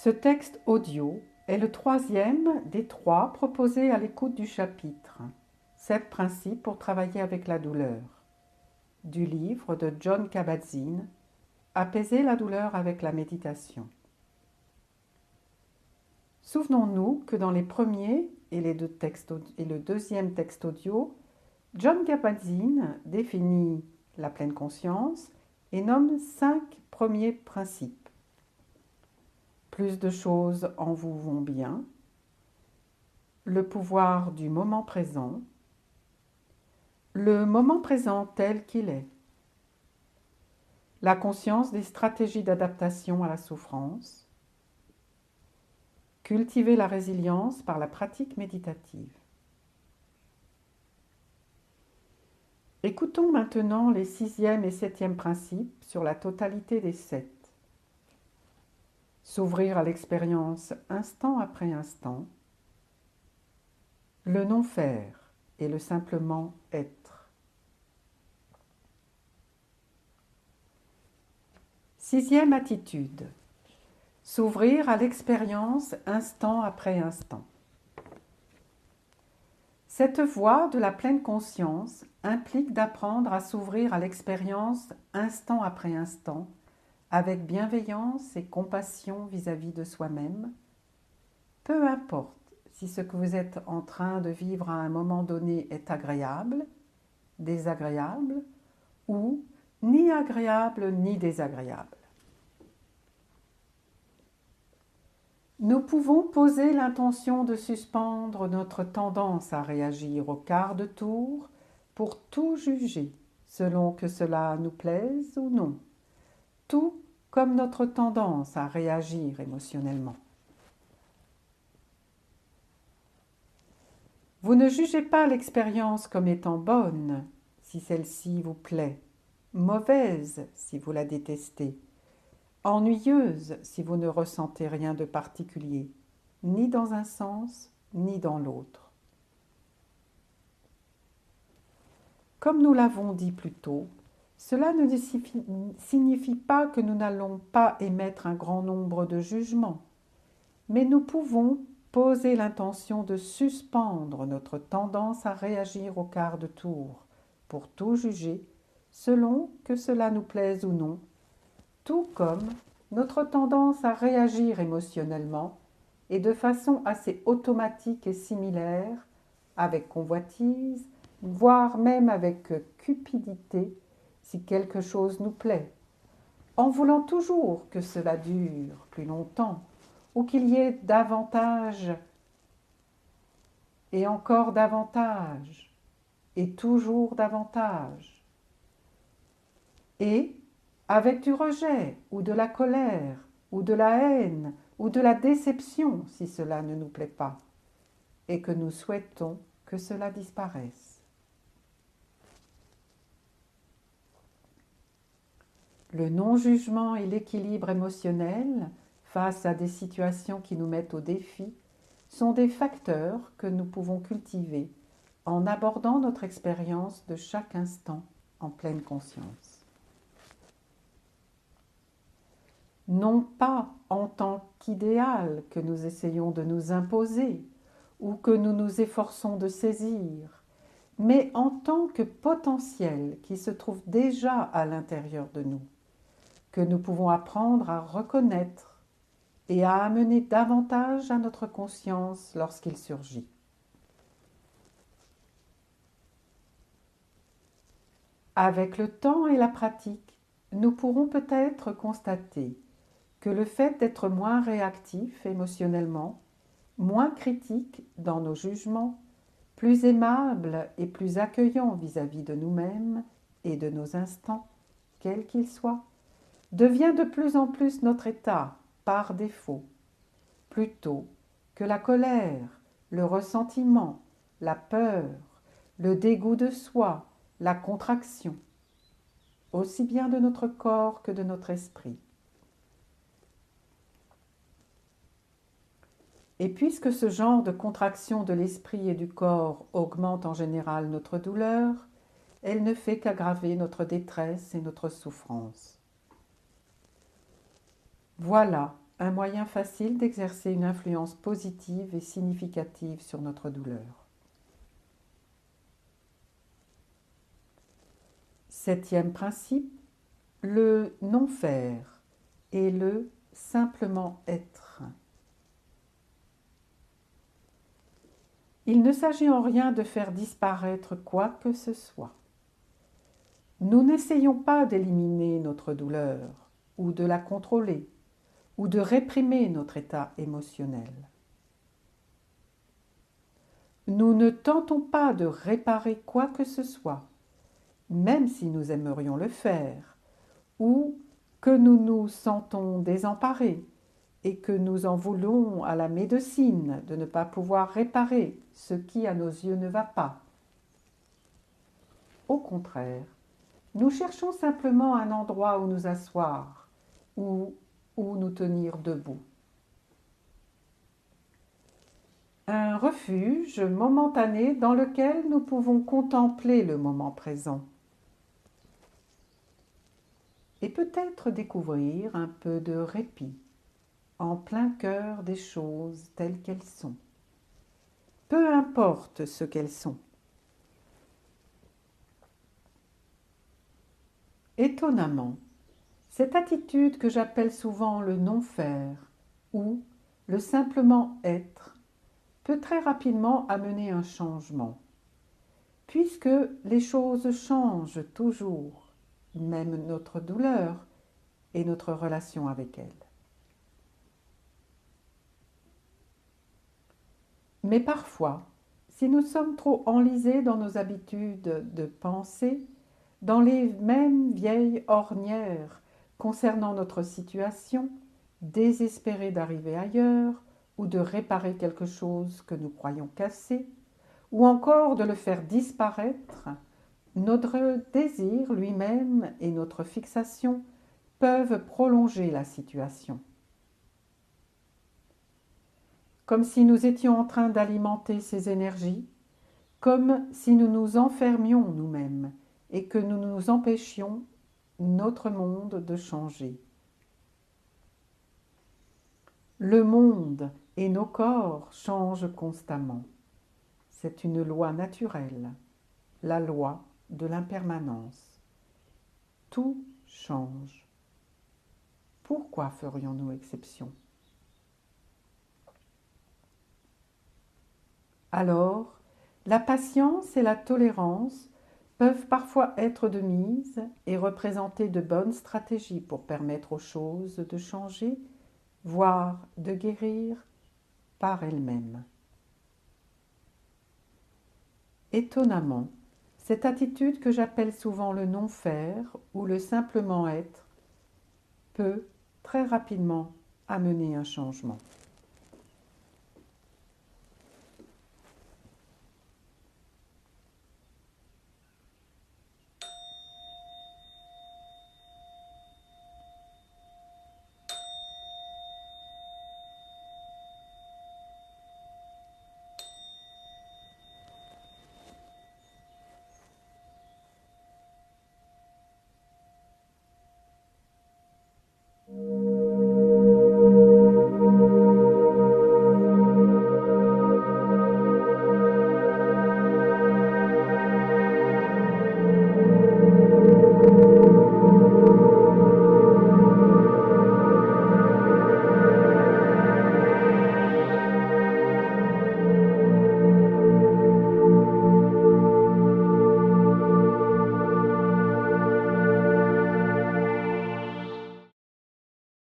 Ce texte audio est le troisième des 3 proposés à l'écoute du chapitre « 7 principes pour travailler avec la douleur » du livre de Jon Kabat-Zinn « Apaiser la douleur avec la méditation ». Souvenons-nous que dans les premiers et le deuxième texte audio, Jon Kabat-Zinn définit la pleine conscience et nomme 5 premiers principes. Plus de choses en vous vont bien, le pouvoir du moment présent, le moment présent tel qu'il est, la conscience des stratégies d'adaptation à la souffrance, cultiver la résilience par la pratique méditative. Écoutons maintenant les 6e et 7e principes sur la totalité des 7. S'ouvrir à l'expérience instant après instant, le non-faire et le simplement être. 6e attitude, s'ouvrir à l'expérience instant après instant. Cette voie de la pleine conscience implique d'apprendre à s'ouvrir à l'expérience instant après instant, avec bienveillance et compassion vis-à-vis de soi-même, peu importe si ce que vous êtes en train de vivre à un moment donné est agréable, désagréable ou ni agréable ni désagréable. Nous pouvons poser l'intention de suspendre notre tendance à réagir au quart de tour pour tout juger, selon que cela nous plaise ou non, tout comme notre tendance à réagir émotionnellement. Vous ne jugez pas l'expérience comme étant bonne si celle-ci vous plaît, mauvaise si vous la détestez, ennuyeuse si vous ne ressentez rien de particulier, ni dans un sens ni dans l'autre. Comme nous l'avons dit plus tôt, cela ne signifie pas que nous n'allons pas émettre un grand nombre de jugements, mais nous pouvons poser l'intention de suspendre notre tendance à réagir au quart de tour pour tout juger, selon que cela nous plaise ou non, tout comme notre tendance à réagir émotionnellement est de façon assez automatique et similaire, avec convoitise, voire même avec cupidité, si quelque chose nous plaît, en voulant toujours que cela dure plus longtemps, ou qu'il y ait davantage et encore davantage, et toujours davantage. Et avec du rejet, ou de la colère, ou de la haine, ou de la déception si cela ne nous plaît pas, et que nous souhaitons que cela disparaisse. Le non-jugement et l'équilibre émotionnel face à des situations qui nous mettent au défi sont des facteurs que nous pouvons cultiver en abordant notre expérience de chaque instant en pleine conscience. Non pas en tant qu'idéal que nous essayons de nous imposer ou que nous nous efforçons de saisir, mais en tant que potentiel qui se trouve déjà à l'intérieur de nous, que nous pouvons apprendre à reconnaître et à amener davantage à notre conscience lorsqu'il surgit. Avec le temps et la pratique, nous pourrons peut-être constater que le fait d'être moins réactif émotionnellement, moins critique dans nos jugements, plus aimable et plus accueillant vis-à-vis de nous-mêmes et de nos instants, quels qu'ils soient, devient de plus en plus notre état par défaut, plutôt que la colère, le ressentiment, la peur, le dégoût de soi, la contraction, aussi bien de notre corps que de notre esprit. Et puisque ce genre de contraction de l'esprit et du corps augmente en général notre douleur, elle ne fait qu'aggraver notre détresse et notre souffrance. Voilà un moyen facile d'exercer une influence positive et significative sur notre douleur. 7e principe, le non-faire et le simplement être. Il ne s'agit en rien de faire disparaître quoi que ce soit. Nous n'essayons pas d'éliminer notre douleur ou de la contrôler ou de réprimer notre état émotionnel. Nous ne tentons pas de réparer quoi que ce soit, même si nous aimerions le faire, ou que nous nous sentons désemparés et que nous en voulons à la médecine de ne pas pouvoir réparer ce qui à nos yeux ne va pas. Au contraire, nous cherchons simplement un endroit où nous asseoir ou où nous tenir debout. Un refuge momentané dans lequel nous pouvons contempler le moment présent et peut-être découvrir un peu de répit en plein cœur des choses telles qu'elles sont, peu importe ce qu'elles sont. Étonnamment, cette attitude que j'appelle souvent le non-faire ou le simplement être peut très rapidement amener un changement, puisque les choses changent toujours, même notre douleur et notre relation avec elle. Mais parfois, si nous sommes trop enlisés dans nos habitudes de pensée, dans les mêmes vieilles ornières concernant notre situation, désespérés d'arriver ailleurs ou de réparer quelque chose que nous croyons cassé, ou encore de le faire disparaître, notre désir lui-même et notre fixation peuvent prolonger la situation. Comme si nous étions en train d'alimenter ces énergies, comme si nous nous enfermions nous-mêmes et que nous nous empêchions notre monde de changer. Le monde et nos corps changent constamment. C'est une loi naturelle, la loi de l'impermanence. Tout change. Pourquoi ferions-nous exception? Alors, la patience et la tolérance peuvent parfois être de mise et représenter de bonnes stratégies pour permettre aux choses de changer, voire de guérir par elles-mêmes. Étonnamment, cette attitude que j'appelle souvent le non-faire ou le simplement être peut très rapidement amener un changement.